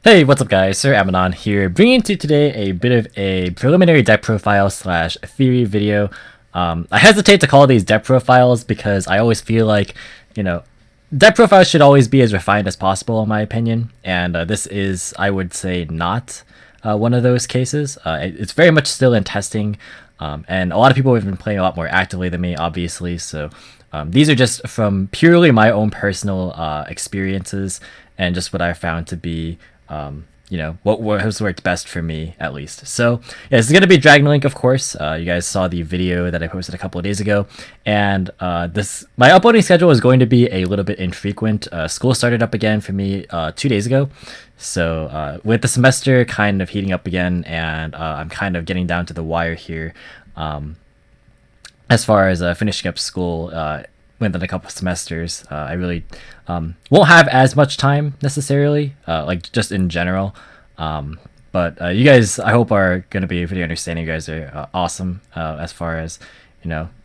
Hey, what's up guys, Sir Emanon here, bringing to today a bit of a preliminary deck profile slash theory video. I hesitate to call these deck profiles because I always feel like, deck profiles should always be as refined as possible in my opinion, and this is, I would say, not one of those cases. It's very much still in testing, and a lot of people have been playing a lot more actively than me, obviously, so these are just from purely my own personal experiences and just what I found to be what has worked best for me, at least. So yeah, this is going to be Dragon Link, of course. You guys saw the video that I posted a couple of days ago, and my uploading schedule is going to be a little bit infrequent. School started up again for me 2 days ago, so with the semester kind of heating up again, and I'm kind of getting down to the wire here as far as finishing up school within a couple semesters. I really won't have as much time necessarily, like just in general. But you guys, I hope, are going to be pretty understanding. You guys are awesome as far as,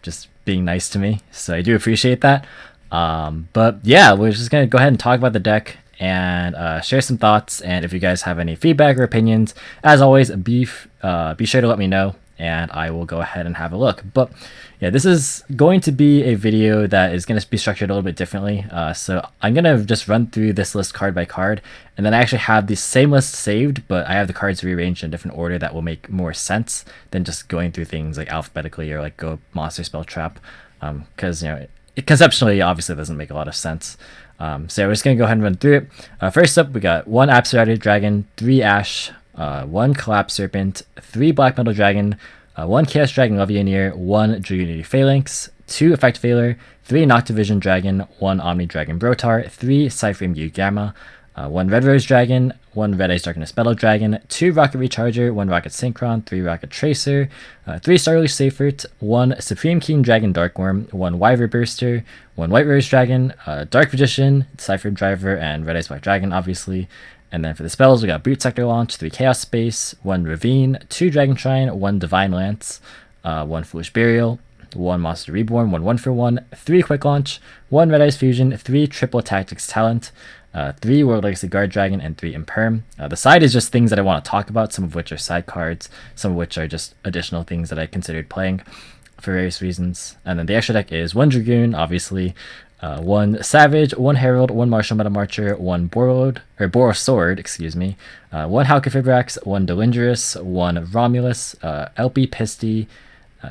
just being nice to me. So I do appreciate that. But yeah, we're just going to go ahead and talk about the deck and share some thoughts. And if you guys have any feedback or opinions, as always, be sure to let me know, and I will go ahead and have a look. But yeah, this is going to be a video that is going to be structured a little bit differently. So I'm going to just run through this list card by card, and then I actually have the same list saved, but I have the cards rearranged in a different order that will make more sense than just going through things like alphabetically or like go monster spell trap, because it conceptually obviously doesn't make a lot of sense. So we're just going to go ahead and run through it. First up, we got 1 Absurdity Dragon, 3 Ash, 1 Collapse Serpent, 3 Black Metal Dragon, 1 Chaos Dragon Levianeer, 1 Dragunity Phalanx, 2 Effect Veiler, 3 Noctivision Dragon, 1 Omni Dragon Brotar, 3 Cyframe Yugioh, 1 Red Rose Dragon, 1 Red Ice Darkness Metal Dragon, 2 Rocket Recharger, 1 Rocket Synchron, 3 Rocket Tracer, 3 Starly Seifert, 1 Supreme King Dragon Darkworm, 1 Wyver Burster, 1 White Rose Dragon, Dark Magician, Cypher Driver, and Red Ice Black Dragon, obviously. And then for the spells, we got Boot Sector Launch, 3 Chaos Space, 1 Ravine, 2 Dragon Shrine, 1 Divine Lance, 1 Foolish Burial, 1 Monster Reborn, 1 3 Quick Launch, 1 Red Ice Fusion, 3 Triple Tactics Talent, 3 World Legacy Guard Dragon, and 3 Imperm. The side is just things that I want to talk about, some of which are side cards, some of which are just additional things that I considered playing for various reasons. And then the extra deck is 1 Dragoon, obviously, 1 Savage, 1 Herald, 1 Martial Meta Marcher, 1 Borosword, excuse me, 1 Halqifibrax, 1 Delindrus, 1 Romulus, LP Pisty,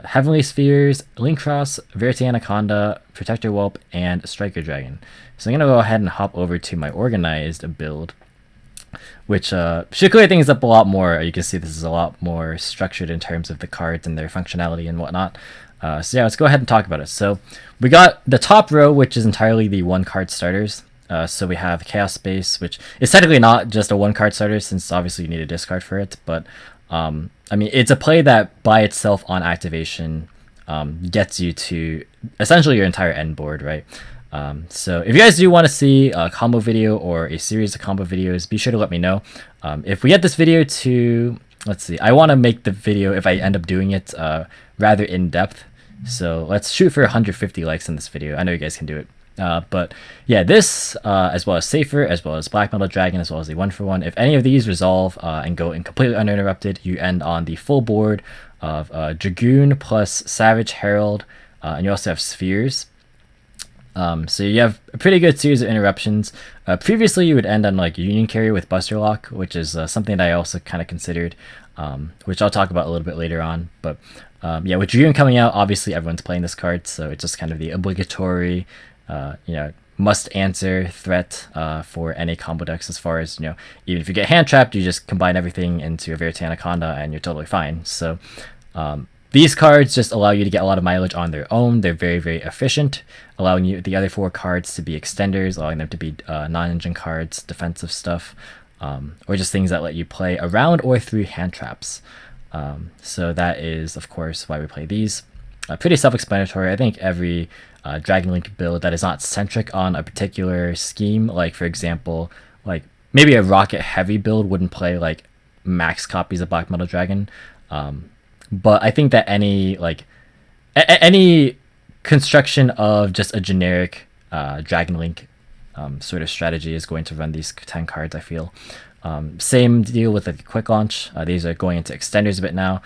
Heavenly Spheres, Linkcross, Verity Anaconda, Protector Whelp, and Striker Dragon. So I'm going to go ahead and hop over to my organized build, which should clear things up a lot more. You can see this is a lot more structured in terms of the cards and their functionality and whatnot. So yeah, let's go ahead and talk about it. So we got the top row, which is entirely the 1-card starters. So we have Chaos Space, which is technically not just a 1-card starter, since obviously you need a discard for it. But I mean, it's a play that by itself on activation gets you to essentially your entire end board, right? So if you guys do want to see a combo video or a series of combo videos, be sure to let me know. If we get this video to, let's see, I want to make the video, if I end up doing it, rather in depth. So let's shoot for 150 likes in this video. I know you guys can do it. But yeah, this, as well as Safer, as well as Black Metal Dragon, as well as the 1-for-1, if any of these resolve and go in completely uninterrupted, you end on the full board of Dragoon plus Savage Herald, and you also have Spheres. So you have a pretty good series of interruptions. Previously, you would end on like Union Carrier with Buster Lock, which is something that I also kind of considered, which I'll talk about a little bit later on. But yeah, with Dragoon coming out, obviously everyone's playing this card, so it's just kind of the obligatory, must-answer threat for any combo decks. As far as, even if you get hand trapped, you just combine everything into a Verity Anaconda and you're totally fine. So these cards just allow you to get a lot of mileage on their own. They're very, very efficient, allowing you the other 4 cards to be extenders, allowing them to be non-engine cards, defensive stuff, or just things that let you play around or through hand traps. So that is, of course, why we play these. Pretty self-explanatory. I think every Dragon Link build that is not centric on a particular scheme, like for example, like maybe a Rocket Heavy build wouldn't play like max copies of Black Metal Dragon. But I think that any construction of just a generic Dragon Link sort of strategy is going to run these 10 cards, I feel. Same deal with the quick launch. These are going into extenders a bit now.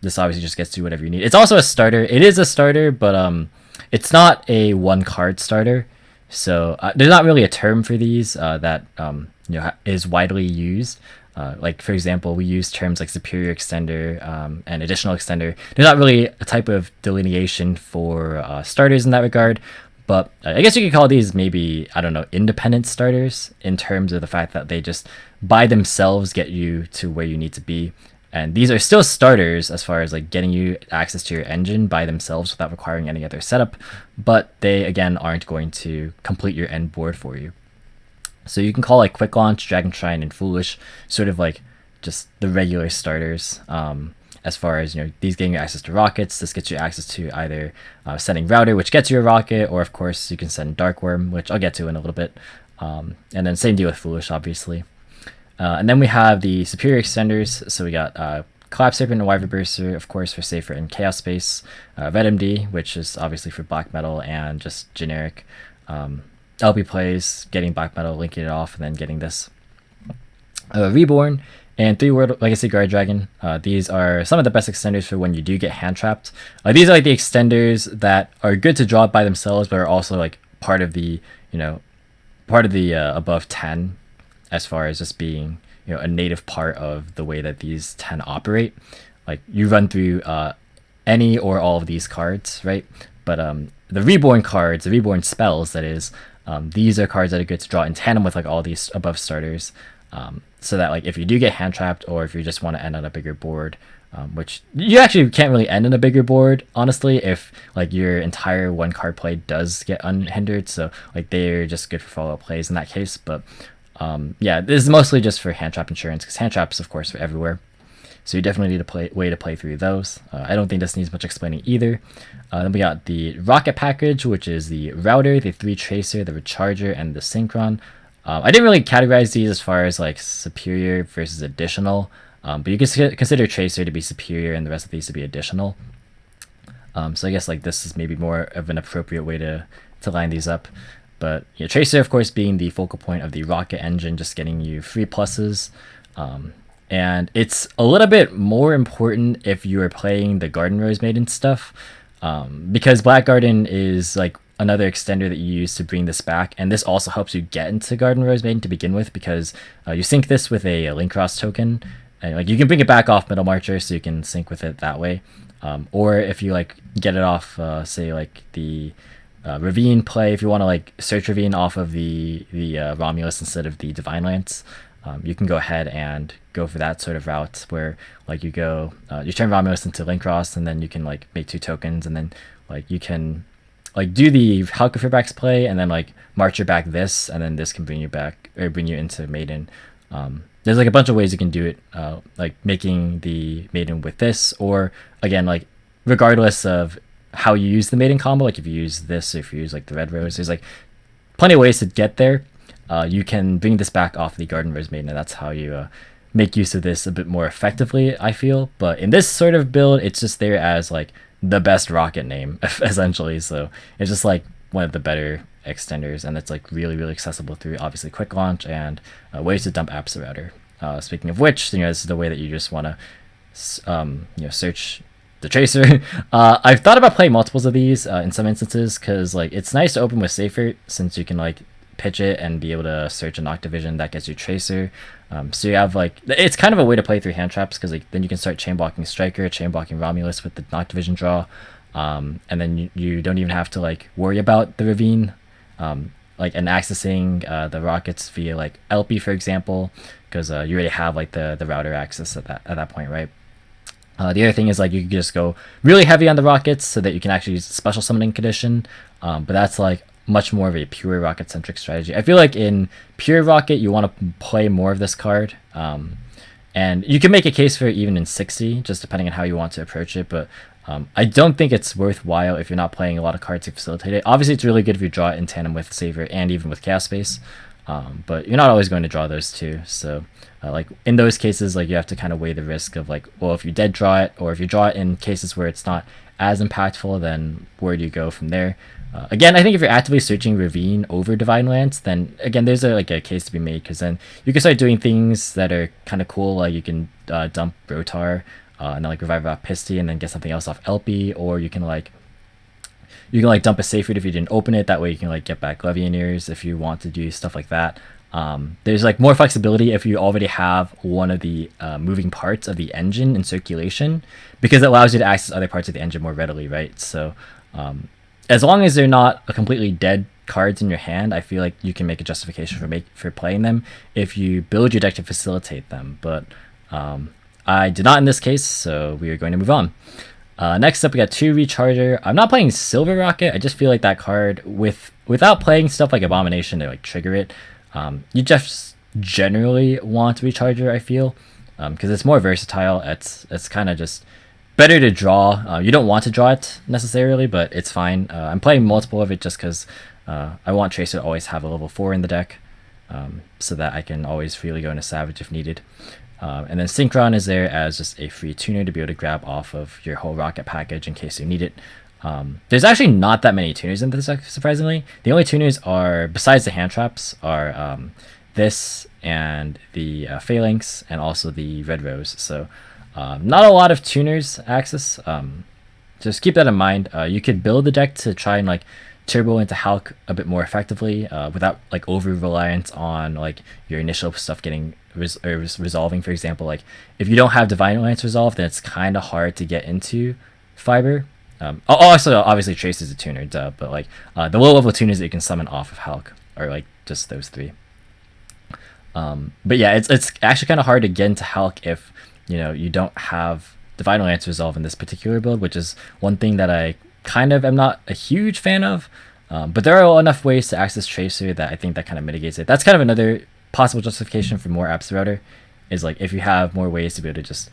This obviously just gets to whatever you need. It's also a starter. It is a starter, but it's not a one card starter. So there's not really a term for these that is widely used. Like for example, we use terms like superior extender and additional extender. There's not really a type of delineation for starters in that regard. But I guess you could call these maybe, I don't know, independent starters in terms of the fact that they just by themselves get you to where you need to be. And these are still starters as far as like getting you access to your engine by themselves without requiring any other setup. But they, again, aren't going to complete your end board for you. So you can call like Quick Launch, Dragon Shrine, and Foolish sort of like just the regular starters. As far as, these getting you access to rockets, this gets you access to either sending Router, which gets you a rocket, or of course you can send Dark Worm, which I'll get to in a little bit. And then same deal with Foolish, obviously. And then we have the superior extenders. So we got Collapse Serpent and Wyvern Burster, of course, for safer in Chaos Space. Red MD, which is obviously for Black Metal and just generic LP plays, getting Black Metal, linking it off, and then getting this. Reborn. And 3 World Legacy Guard Dragon. These are some of the best extenders for when you do get hand trapped. These are like the extenders that are good to draw by themselves, but are also like part of the above 10, as far as just being a native part of the way that these 10 operate. Like you run through any or all of these cards, right? But the Reborn cards, the Reborn spells, that is, these are cards that are good to draw in tandem with like all these above starters. So that like if you do get hand trapped, or if you just want to end on a bigger board, which you actually can't really end on a bigger board, honestly, if like your entire one card play does get unhindered. So like they're just good for follow-up plays in that case. But yeah, this is mostly just for hand trap insurance, because hand traps, of course, are everywhere. So you definitely need a way to play through those. I don't think this needs much explaining either. Then we got the Rocket Package, which is the Router, the 3 Tracer, the Recharger, and the Synchron. I didn't really categorize these as far as like superior versus additional, but you can consider Tracer to be superior and the rest of these to be additional. So I guess like this is maybe more of an appropriate way to line these up. But Tracer, of course, being the focal point of the rocket engine, just getting you free pluses. And it's a little bit more important if you are playing the Garden Rose Maiden stuff, because Black Garden is like another extender that you use to bring this back, and this also helps you get into Garden Rose Maiden to begin with, because you sync this with a Link Cross token, and like you can bring it back off Middle Marcher, so you can sync with it that way. Or if you like get it off, say like the Ravine play, if you want to like search Ravine off of the Romulus instead of the Divine Lance, you can go ahead and go for that sort of route where like you go, you turn Romulus into Link Cross, and then you can like make 2 tokens, and then like you can like do the Halka Fearback's play, and then like Marcher back this, and then this can bring you back, or bring you into Maiden. There's like a bunch of ways you can do it, like making the Maiden with this, or again, like regardless of how you use the Maiden combo, like if you use this, or if you use like the Red Rose, there's like plenty of ways to get there. You can bring this back off the Garden Rose Maiden, and that's how you make use of this a bit more effectively, I feel. But in this sort of build, it's just there as like the best rocket name, essentially. So it's just like one of the better extenders, and it's like really, really accessible through obviously Quick Launch and ways to dump apps router. Speaking of which, this is the way that you just want to search the Tracer. I've thought about playing multiples of these in some instances, because like it's nice to open with Safer, since you can like pitch it and be able to search a Noctivision that gets you Tracer. So you have like, it's kind of a way to play through hand traps, because like then you can start chain blocking Striker, chain blocking Romulus with the Noctivision draw, and then you don't even have to like worry about the Ravine, like and accessing the rockets via like LP, for example, because you already have like the router access at that point, right? The other thing is like you can just go really heavy on the rockets so that you can actually use special summoning condition, but that's like much more of a pure rocket centric strategy. I feel like in pure rocket you want to play more of this card, and you can make a case for it even in 60, just depending on how you want to approach it. But I don't think it's worthwhile if you're not playing a lot of cards to facilitate it. Obviously it's really good if you draw it in tandem with Saver and even with Chaos Space, but you're not always going to draw those two. So like in those cases, like you have to kind of weigh the risk of like, well, if you dead draw it, or if you draw it in cases where it's not as impactful, then where do you go from there? Again, I think if you're actively searching Ravine over Divine Lance, then again, there's like a case to be made, because then you can start doing things that are kind of cool. Like you can dump Rotar and then like revive off Pisty and then get something else off Elpie, or you can dump a safe route if you didn't open it. That way you can like get back Levianeers if you want to do stuff like that. There's like more flexibility if you already have one of the moving parts of the engine in circulation, because it allows you to access other parts of the engine more readily, right? So as long as they're not a completely dead cards in your hand, I feel like you can make a justification for playing them if you build your deck to facilitate them. But I did not in this case, so we are going to move on. Next up, we got 2 Recharger. I'm not playing Silver Rocket. I just feel like that card, without playing stuff like Abomination to like trigger it, you just generally want Recharger, I feel, because it's more versatile. It's kind of just better to draw. You don't want to draw it necessarily, but it's fine. I'm playing multiple of it just because I want Tracer to always have a level 4 in the deck, so that I can always freely go into Savage if needed. And then Synchron is there as just a free tuner to be able to grab off of your whole Rocket package in case you need it. There's actually not that many tuners in this deck, surprisingly. The only tuners are, besides the hand traps, are this and the Phalanx and also the Red Rose. So not a lot of tuners access. Just keep that in mind. You could build the deck to try and like turbo into Hulk a bit more effectively without like over reliance on like your initial stuff getting resolving. For example, like if you don't have Divine Lance resolved, then it's kind of hard to get into Fiber. Also, obviously, Trace is a tuner, duh, but like the low level tuners that you can summon off of Hulk are like just those 3. But yeah, it's actually kind of hard to get into Hulk if you don't have Divine Lance resolve in this particular build, which is one thing that I kind of am not a huge fan of. But there are enough ways to access Tracer that I think that kind of mitigates it. That's kind of another possible justification for more Abs Router, is like if you have more ways to be able to just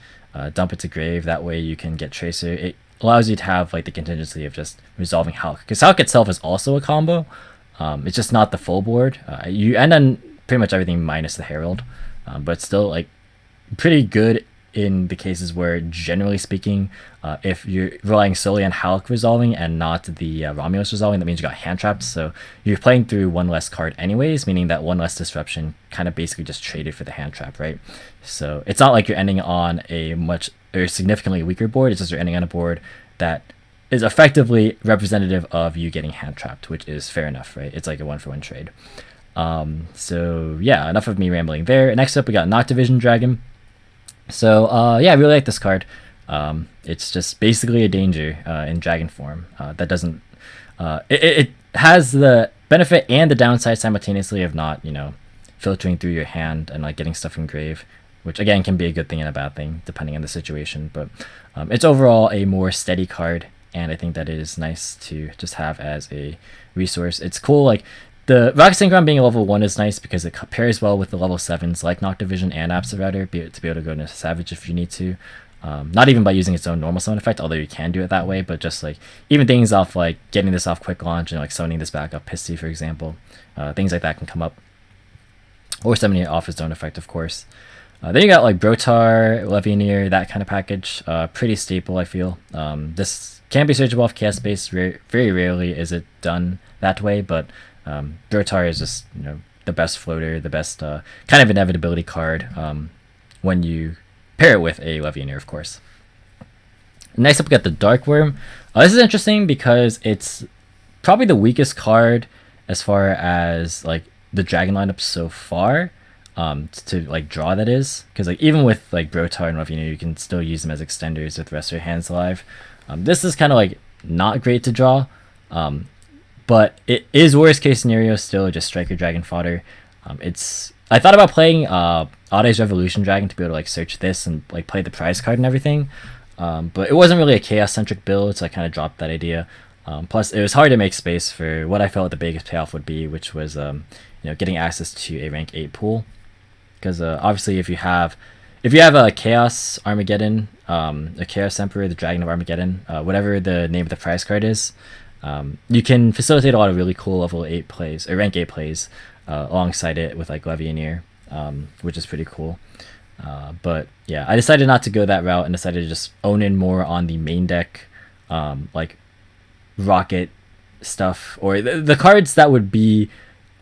dump it to grave, that way you can get Tracer. It allows you to have like the contingency of just resolving Hulk, because Hulk itself is also a combo. It's just not the full board. You end on pretty much everything minus the Herald, but still like pretty good in the cases where, generally speaking, if you're relying solely on Hulk resolving and not the Romulus resolving, that means you got hand trapped. So you're playing through one less card anyways, meaning that one less disruption kind of basically just traded for the hand trap, right? So it's not like you're ending on a much or significantly weaker board. It's just you're ending on a board that is effectively representative of you getting hand trapped, which is fair enough, right? It's like a 1-for-1 trade. So yeah, enough of me rambling there. Next up, we got Noctivision Dragon. So yeah, I really like this card. It's just basically a danger in dragon form. That doesn't it has the benefit and the downside simultaneously of not filtering through your hand and like getting stuff from grave, which again can be a good thing and a bad thing depending on the situation. But it's overall a more steady card, and I think that it is nice to just have as a resource. It's cool, like the Rocket Synchron being a level 1 is nice because it pairs well with the level 7s like Noctivision and Abs Router to be able to go into Savage if you need to. Not even by using its own normal summon effect, although you can do it that way, but just like even things off like getting this off quick launch and like summoning this back up Pisty, for example. Things like that can come up. Or summoning it off its own effect, of course. Then you got like Brotar, Levianeer, that kind of package. Pretty staple, I feel. This can be searchable off Chaos Space. Very rarely is it done that way, but Brotar is just the best floater, the best kind of inevitability card when you pair it with a Levianeer, of course. Next up, we got the Dark Worm. This is interesting because it's probably the weakest card as far as like the dragon lineup so far. To like draw, that is, because like even with like Brotar and Levianeer, you can still use them as extenders with the rest of your hands alive. This is kind of like not great to draw. But it is worst case scenario still just Striker Dragon fodder. I thought about playing Audai's Revolution Dragon to be able to like search this and like play the prize card and everything. But it wasn't really a chaos centric build, so I kind of dropped that idea. Plus, it was hard to make space for what I felt the biggest payoff would be, which was getting access to a rank 8 pool. Because obviously, if you have a Chaos Armageddon, a Chaos Emperor, the Dragon of Armageddon, whatever the name of the prize card is, you can facilitate a lot of really cool level 8 plays or rank 8 plays alongside it with like Levianeer, which is pretty cool. But yeah, I decided not to go that route and decided to just own in more on the main deck, like Rocket stuff, or the cards that would be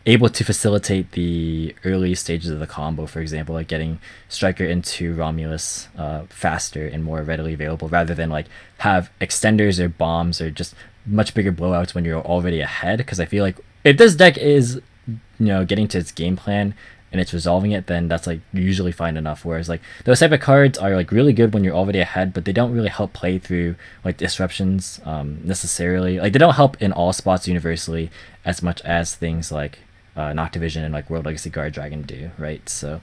able to facilitate the early stages of the combo, for example, like getting Striker into Romulus faster and more readily available, rather than like have extenders or bombs or just much bigger blowouts when you're already ahead. Because I feel like if this deck is, getting to its game plan and it's resolving it, then that's like usually fine enough. Whereas like those type of cards are like really good when you're already ahead, but they don't really help play through like disruptions necessarily. Like they don't help in all spots universally as much as things like Noctivision and like World Legacy Guard Dragon do, right? So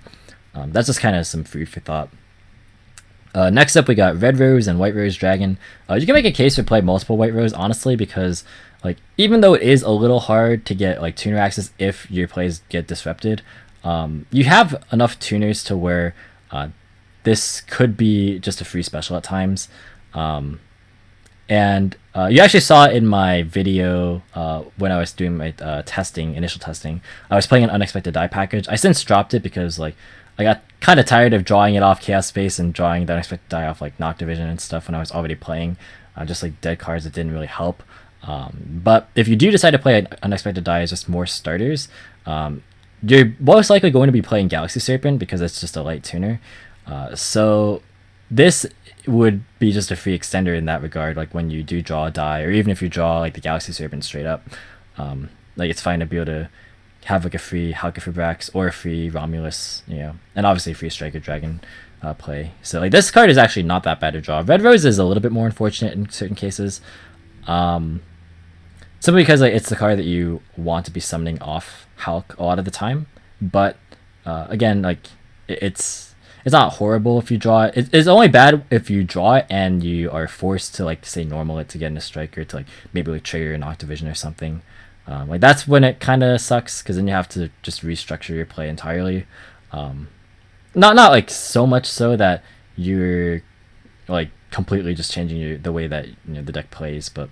that's just kind of some food for thought. Next up, we got Red Rose and White Rose Dragon. You can make a case for play multiple White Rose, honestly, because like even though it is a little hard to get like tuner access if your plays get disrupted, you have enough tuners to where this could be just a free special at times. And you actually saw it in my video when I was doing my initial testing. I was playing an Unexpected Die package. I since dropped it because like I got kind of tired of drawing it off Chaos Space and drawing the Unexpected Die off like Noctivision and stuff when I was already playing just like dead cards that didn't really help. But if you do decide to play an Unexpected Die as just more starters, you're most likely going to be playing Galaxy Serpent because it's just a light tuner. So this would be just a free extender in that regard, like when you do draw a die, or even if you draw like the Galaxy Serpent straight up, like it's fine to be able to have like a free Halka for Brax or a free Romulus, and obviously a free Striker Dragon play. So like this card is actually not that bad to draw. Red Rose is a little bit more unfortunate in certain cases, simply because like it's the card that you want to be summoning off Hulk a lot of the time. But again, like it's not horrible if you draw it. It's only bad if you draw it and you are forced to like say normal it to get into Striker to like maybe like trigger an Noctivision or something. Like that's when it kind of sucks, because then you have to just restructure your play entirely. Not like so much so that you're like completely just changing the way that the deck plays, but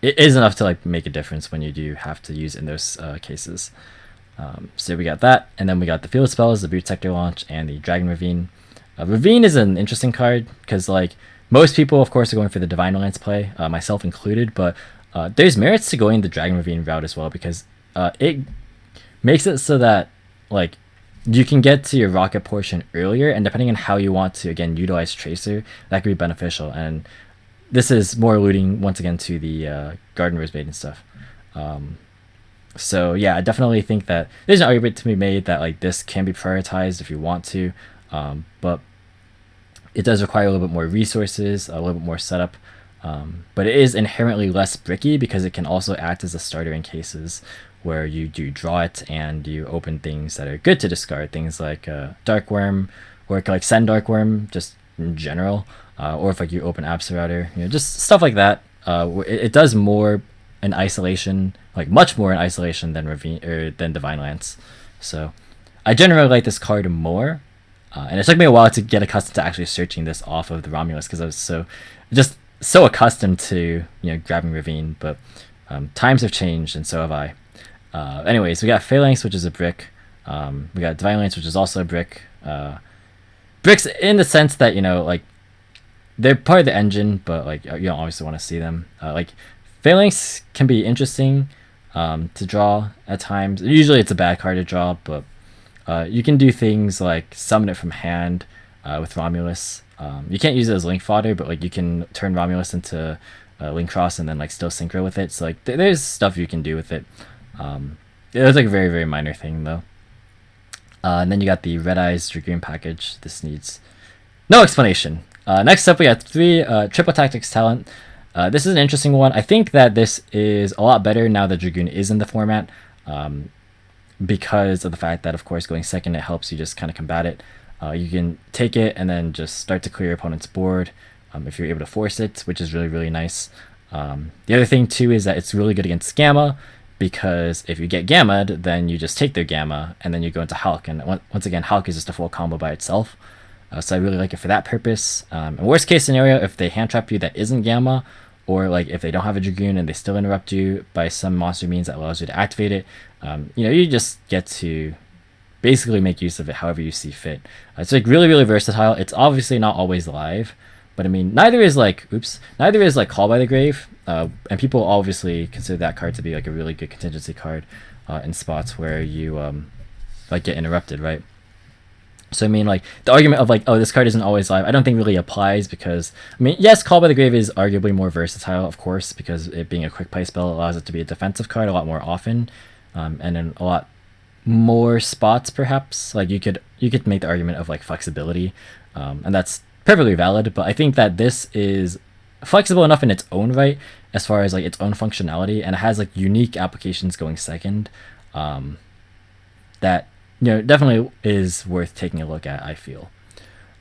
it is enough to like make a difference when you do have to use it in those cases. So we got that, and then we got the Field Spells, the Boot Sector Launch, and the Dragon Ravine. Ravine is an interesting card because like most people, of course, are going for the Divine Lance play, myself included, but there's merits to going the Dragon Ravine route as well, because it makes it so that like you can get to your rocket portion earlier, and depending on how you want to again utilize Tracer, that could be beneficial. And this is more alluding once again to the Garden Rosemaid and stuff. So yeah, I definitely think that there's an argument to be made that like this can be prioritized if you want to, but it does require a little bit more resources, a little bit more setup. But it is inherently less bricky because it can also act as a starter in cases where you do draw it and you open things that are good to discard, things like Dark Worm, or like Send Dark Worm just in general, or if like you open Absorouter, just stuff like that. It does more in isolation, like much more in isolation than than Divine Lance. So I generally like this card more, and it took me a while to get accustomed to actually searching this off of the Romulus because I was so accustomed to grabbing Ravine, but times have changed and so have I. Anyways, we got Phalanx, which is a brick. We got Divine Lance, which is also a brick. Bricks in the sense that like they're part of the engine, but like you don't obviously want to see them. Like Phalanx can be interesting to draw at times. Usually it's a bad card to draw, but you can do things like summon it from hand with Romulus. You can't use it as link fodder, but like you can turn Romulus into Link Cross and then like still synchro with it. So like there's stuff you can do with it. It was like a very, very minor thing though. And then you got the Red Eyes Dragoon package. This needs no explanation. Next up we got 3 Triple Tactics Talent. This is an interesting one. I think that this is a lot better now that Dragoon is in the format, because of the fact that of course going second, it helps you just kind of combat it. You can take it and then just start to clear your opponent's board if you're able to force it, which is really, really nice. The other thing too is that it's really good against Gamma, because if you get Gamma'd, then you just take their Gamma and then you go into Hulk, and once again Hulk is just a full combo by itself. So I really like it for that purpose. And worst case scenario, if they hand trap you that isn't Gamma, or like if they don't have a Dragoon and they still interrupt you by some monster means that allows you to activate it, you just get to basically make use of it however you see fit. It's like really, really versatile. It's obviously not always live, But I mean, neither is like Call by the Grave, and people obviously consider that card to be like a really good contingency card in spots where you like get interrupted, right? So I mean, like the argument of like, oh, this card isn't always live, I don't think really applies because I mean, yes, Call by the Grave is arguably more versatile, of course, because it being a quick play spell allows it to be a defensive card a lot more often, and in a lot more spots perhaps. Like you could make the argument of like flexibility, and that's perfectly valid. But I think that this is flexible enough in its own right as far as like its own functionality, and it has like unique applications going second, that definitely is worth taking a look at, I feel.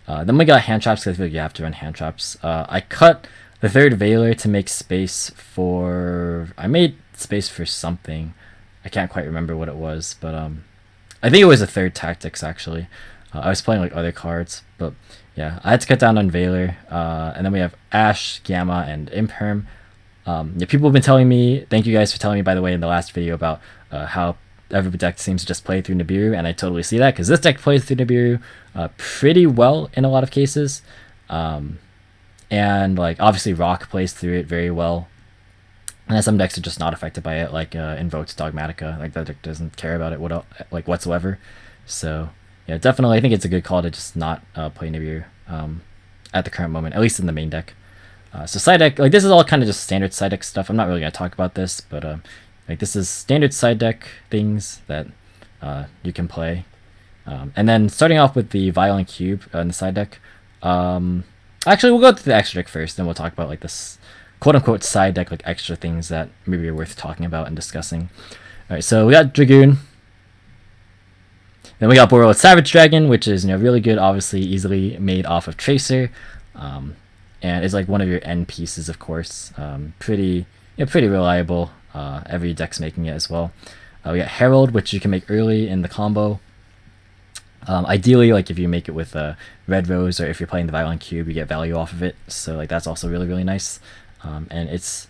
Then we got hand traps because I feel like you have to run hand traps. I cut the third Veiler to make space for. I made space for something. I can't quite remember what it was, but I think it was a third Tactics actually. I was playing like other cards, but yeah, I had to cut down on Veiler. And then we have Ash, Gamma, and Imperm. Yeah, people have been telling me, thank you guys for telling me, by the way, in the last video about how every deck seems to just play through Nibiru, and I totally see that because this deck plays through Nibiru pretty well in a lot of cases. And like obviously Rock plays through it very well. And then some decks are just not affected by it, like Invoked Dogmatica. Like that deck doesn't care about it whatsoever. So yeah, definitely I think it's a good call to just not play Nibiru at the current moment, at least in the main deck. So side deck, like this is all kind of just standard side deck stuff. I'm not really gonna talk about this, but like this is standard side deck things that you can play. And then starting off with the Violent Cube in the side deck. Actually, we'll go to the extra deck first, then we'll talk about like this quote-unquote side deck, like extra things that maybe are worth talking about and discussing. All right, so we got Dragoon. Then we got Borosword Savage Dragon, which is really good, obviously easily made off of Tracer, and is like one of your end pieces, of course. Pretty reliable. Every deck's making it as well. We got Herald, which you can make early in the combo. Ideally, like if you make it with Red Rose, or if you're playing the Violent Cube, you get value off of it. So like that's also really nice. And it's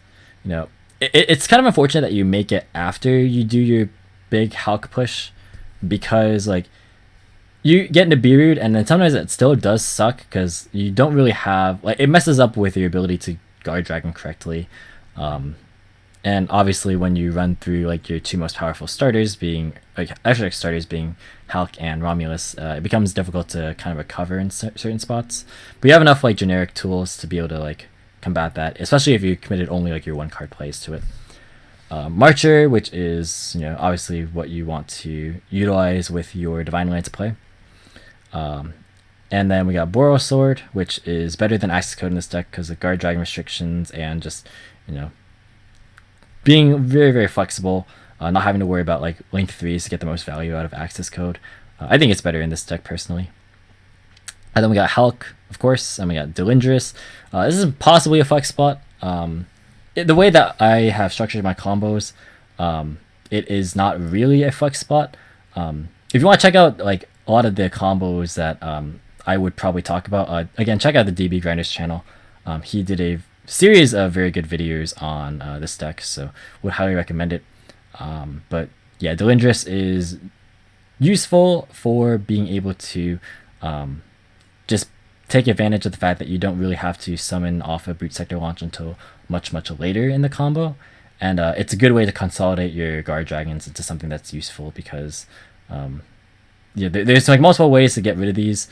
it's kind of unfortunate that you make it after you do your big Hulk push, because like you get Nibiru'd and then sometimes it still does suck because you don't really have, like, it messes up with your ability to guard dragon correctly. And obviously when you run through like your two most powerful starters being like extra deck starters being Hulk and Romulus, it becomes difficult to kind of recover in certain spots. But you have enough like generic tools to be able to like combat that, especially if you committed only like your one card plays to it. Marcher, which is obviously what you want to utilize with your Divine Lance play. And then we got Borosword, which is better than Access Code in this deck because of guard dragon restrictions and just being very flexible, not having to worry about like length 3s to get the most value out of Access Code. I think it's better in this deck personally. And then we got Hulk, of course, and we got Delindrus. This is possibly a flex spot. The way that I have structured my combos, it is not really a flex spot. If you want to check out like a lot of the combos that I would probably talk about, again, check out the DB Grinders channel. He did a series of very good videos on this deck, so would highly recommend it. But yeah, Delindrus is useful for being able to just take advantage of the fact that you don't really have to summon off a Brute Sector launch until much later in the combo, and it's a good way to consolidate your guard dragons into something that's useful because there's like multiple ways to get rid of these,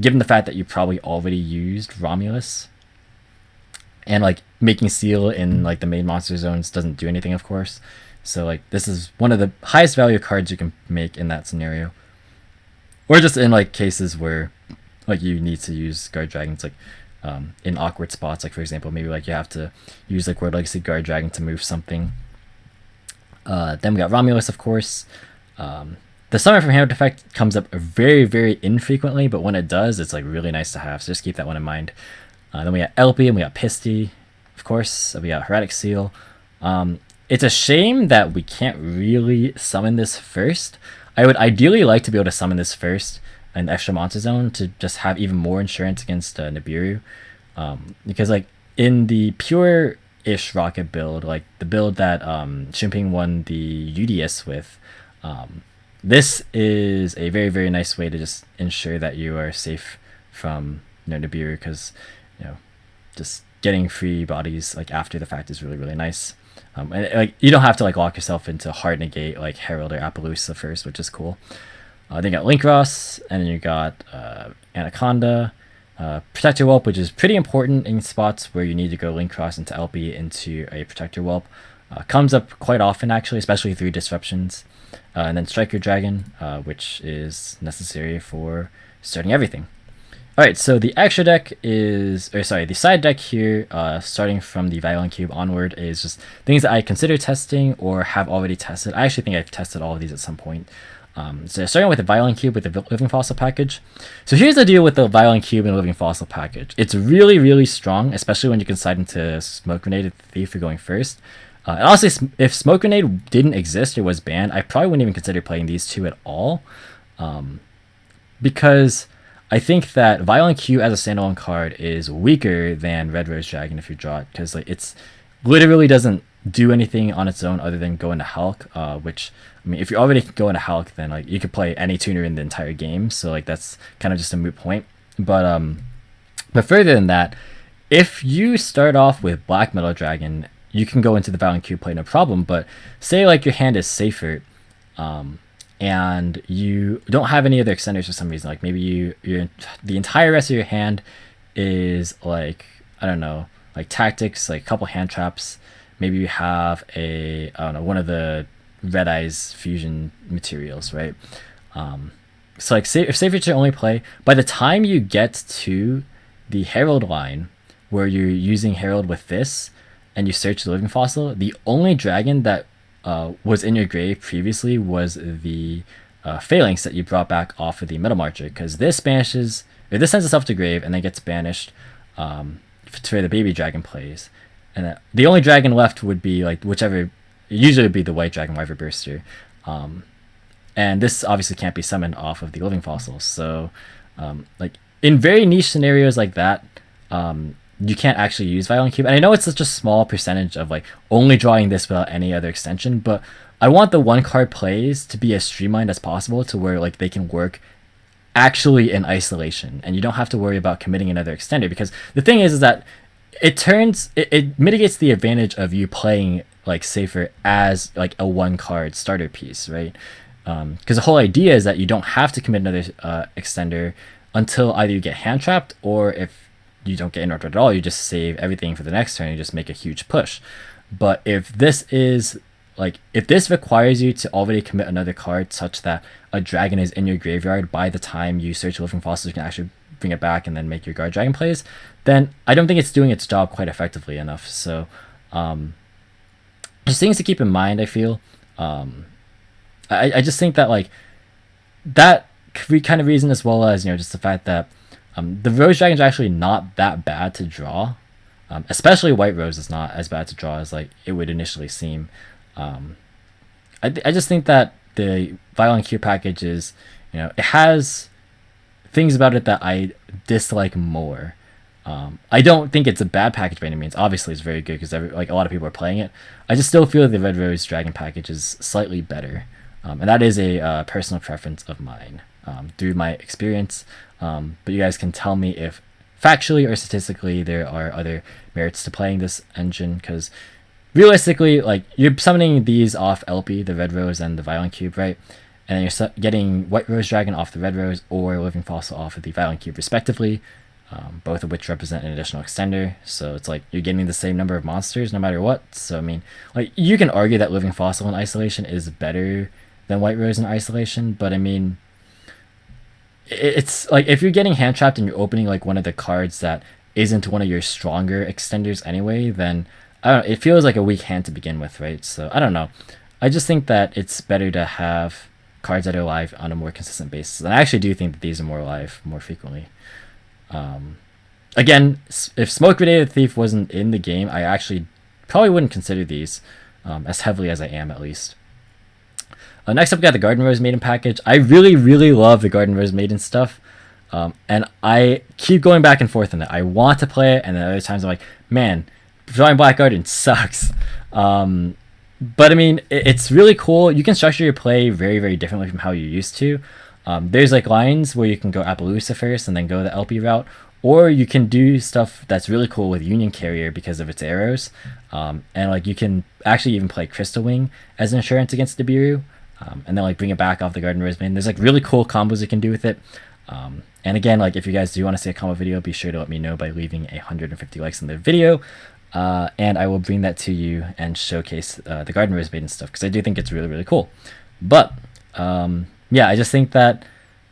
given the fact that you probably already used Romulus, and like making seal in like the main monster zones doesn't do anything, of course. So like this is one of the highest value cards you can make in that scenario, or just in like cases where like you need to use guard dragons like in awkward spots, like for example maybe like you have to use like World Legacy guard dragon to move something. Then we got Romulus, of course. The summon from Hand effect comes up very infrequently, but when it does, it's like really nice to have, so just keep that one in mind. Then we got Elpie and we got Pisty, of course. We got Heretic Seal. It's a shame that we can't really summon this first. I would ideally like to be able to summon this first in the extra monster zone to just have even more insurance against Nibiru, because like in the pure-ish rocket build, like the build that Shimping won the UDS with, this is a very nice way to just ensure that you are safe from Nibiru, because you know, just getting free bodies like after the fact is really nice. And like you don't have to like lock yourself into hard negate like Herald or Appaloosa first, which is cool. Then you got Linkross, and then you got Anaconda, Protector Whelp, which is pretty important in spots where you need to go Linkross into LP into a Protector Whelp. Comes up quite often actually, especially through disruptions. And then Striker Dragon, which is necessary for starting everything. Alright, so the extra deck is, or sorry, the side deck here, starting from the Violent Cube onward, is just things that I consider testing or have already tested. I actually think I've tested all of these at some point. So starting with the Violent Cube with the Living Fossil package. So here's the deal with the Violent Cube and Living Fossil package. It's really strong, especially when you can slide into Smoke Grenade and Thief for going first. And honestly, if Smoke Grenade didn't exist or was banned, I probably wouldn't even consider playing these two at all. Because I think that Violent Cube as a standalone card is weaker than Red Rose Dragon if you draw it. Because like it's literally doesn't do anything on its own other than go into Hulk, which, I mean, if you already go into Hulk, then like you could play any tuner in the entire game, so like that's kind of just a moot point. But further than that, if you start off with Black Metal Dragon, you can go into the Violent Cube play no problem. But say like your hand is safer, and you don't have any other extenders for some reason, like maybe the entire rest of your hand is like, I don't know, like tactics, like a couple hand traps. Maybe you have I don't know, one of the Red Eyes fusion materials, right? So like if Safer to only play, by the time you get to the Herald line where you're using Herald with this and you search the Living Fossil, the only dragon that was in your grave previously was the Phalanx that you brought back off of the Metal Marcher, because this banishes, or this sends itself to grave and then gets banished for the baby dragon plays. And the only dragon left would be like whichever, usually would be the white dragon Wyver Burster. And this obviously can't be summoned off of the Living Fossils. So like in very niche scenarios like that, you can't actually use Violent Cube. And I know it's such a small percentage of like only drawing this without any other extension, but I want the one card plays to be as streamlined as possible to where like they can work actually in isolation and you don't have to worry about committing another extender, because the thing is that it mitigates the advantage of you playing like Safer as like a one card starter piece, right? Because the whole idea is that you don't have to commit another extender until either you get hand trapped, or if you don't get interrupted at all, you just save everything for the next turn and you just make a huge push. But if this requires you to already commit another card such that a dragon is in your graveyard by the time you search Living Fossils, you can actually bring it back and then make your guard dragon plays, then I don't think it's doing its job quite effectively enough. So just things to keep in mind, I feel. I just think that like that kind of reason, as well as, you know, just the fact that the Rose Dragon's are actually not that bad to draw. Especially White Rose is not as bad to draw as like it would initially seem. I just think that the Violent Cube package is, you know, it has things about it that I dislike more. I don't think it's a bad package by any means. Obviously, it's very good because like a lot of people are playing it. I just still feel the Red Rose Dragon package is slightly better, and that is a personal preference of mine through my experience. But you guys can tell me if factually or statistically there are other merits to playing this engine, because realistically, like, you're summoning these off LP, the Red Rose and the Violent Cube, right? And then you're getting White Rose Dragon off the Red Rose or Living Fossil off of the Violent Cube respectively, both of which represent an additional extender. So it's like you're getting the same number of monsters no matter what. So I mean, like, you can argue that Living Fossil in isolation is better than White Rose in isolation, but I mean, it's like if you're getting hand trapped and you're opening like one of the cards that isn't one of your stronger extenders anyway, then I don't know, it feels like a weak hand to begin with, right? So I don't know. I just think that it's better to have cards that are live on a more consistent basis. And I actually do think that these are more live more frequently. Again, if Smoke Grenade Thief wasn't in the game, I actually probably wouldn't consider these as heavily as I am, at least. Next up, we got the Garden Rose Maiden package. I really love the Garden Rose Maiden stuff. And I keep going back and forth on it. I want to play it, and then other times I'm like, man, drawing Black Garden sucks. But I mean, it's really cool. You can structure your play very differently from how you used to. There's like lines where you can go Appaloosa first and then go the LP route, Or you can do stuff that's really cool with Union Carrier because of its arrows, and like you can actually even play Crystal Wing as insurance against Nibiru, and then like bring it back off the Garden Roseman. There's like really cool combos you can do with it. And again, like if you guys do want to see a combo video, be sure to let me know by leaving 150 likes in the video, and I will bring that to you and showcase the Garden Roseman and stuff because I do think it's really cool. But yeah, I just think that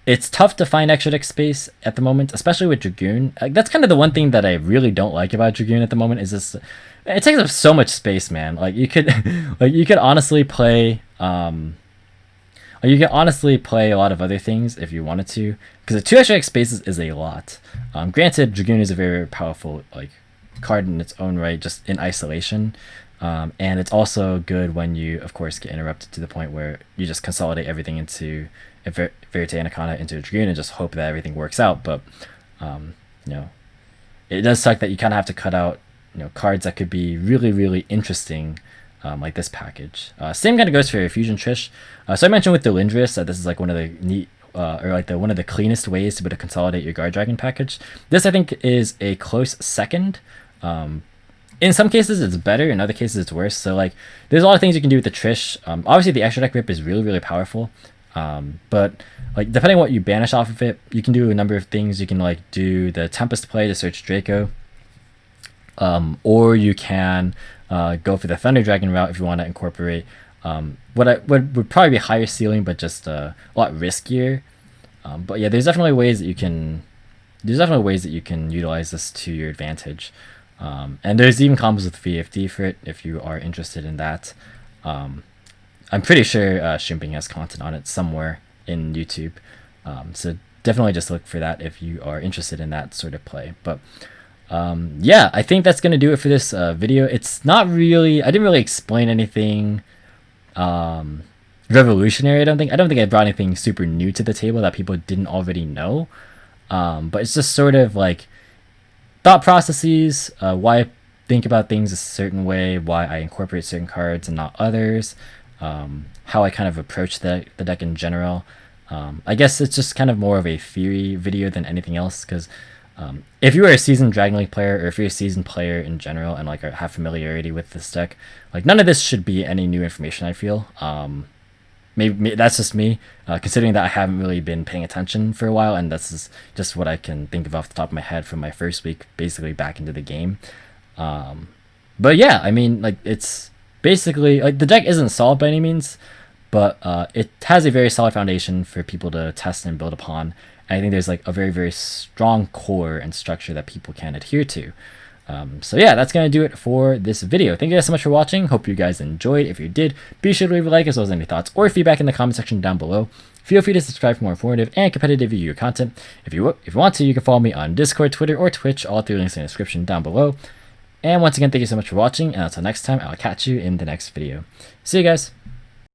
it's tough to find extra deck space at the moment, especially with Dragoon. That's kind of the one thing that I really don't like about Dragoon at the moment is this. It takes up so much space, man. Like you could, like you could honestly play, you can honestly play a lot of other things if you wanted to, because the 2 extra deck spaces is a lot. Granted, Dragoon is a very powerful like card in its own right, just in isolation. And it's also good when you, of course, get interrupted to the point where you just consolidate everything into a Verite Anaconda into a Dragoon and just hope that everything works out. But, you know, it does suck that you kind of have to cut out, you know, cards that could be really interesting, like this package. Same kind of goes for Fusion Trish. So I mentioned with the Lindris that this is like one of the neat, or like one of the cleanest ways to be able to consolidate your Guard Dragon package. This I think is a close second. In some cases it's better, in other cases it's worse. So like there's a lot of things you can do with the Trish. Obviously the extra deck rip is really powerful, but like depending on what you banish off of it, you can do a number of things. You can like do the Tempest play to search Draco, or you can go for the Thunder Dragon route if you want to incorporate what would probably be higher ceiling but just a lot riskier. But yeah, there's definitely ways that you can utilize this to your advantage. And there's even combos with VFD for it if you are interested in that. I'm pretty sure Shimping has content on it somewhere in YouTube, so definitely just look for that if you are interested in that sort of play. But yeah, I think that's gonna do it for this video. It's not really, I didn't really explain anything revolutionary. I don't think I brought anything super new to the table that people didn't already know, but it's just sort of like thought processes, why I think about things a certain way, why I incorporate certain cards and not others, how I kind of approach the deck in general. I guess it's just kind of more of a theory video than anything else, because if you are a seasoned Dragon League player, or if you're a seasoned player in general and like have familiarity with this deck, like none of this should be any new information, I feel. Maybe that's just me, considering that I haven't really been paying attention for a while, and that's just what I can think of off the top of my head from my first week, basically back into the game. But yeah, I mean, like it's basically like the deck isn't solid by any means, but it has a very solid foundation for people to test and build upon. And I think there's like a very strong core and structure that people can adhere to. So yeah, that's going to do it for this video. Thank you guys so much for watching. Hope you guys enjoyed. If you did, be sure to leave a like as well as any thoughts or feedback in the comment section down below. Feel free to subscribe for more informative and competitive video content. If you want to, you can follow me on Discord, Twitter, or Twitch. All 3 links in the description down below. And once again, thank you so much for watching, and until next time, I'll catch you in the next video. See you guys!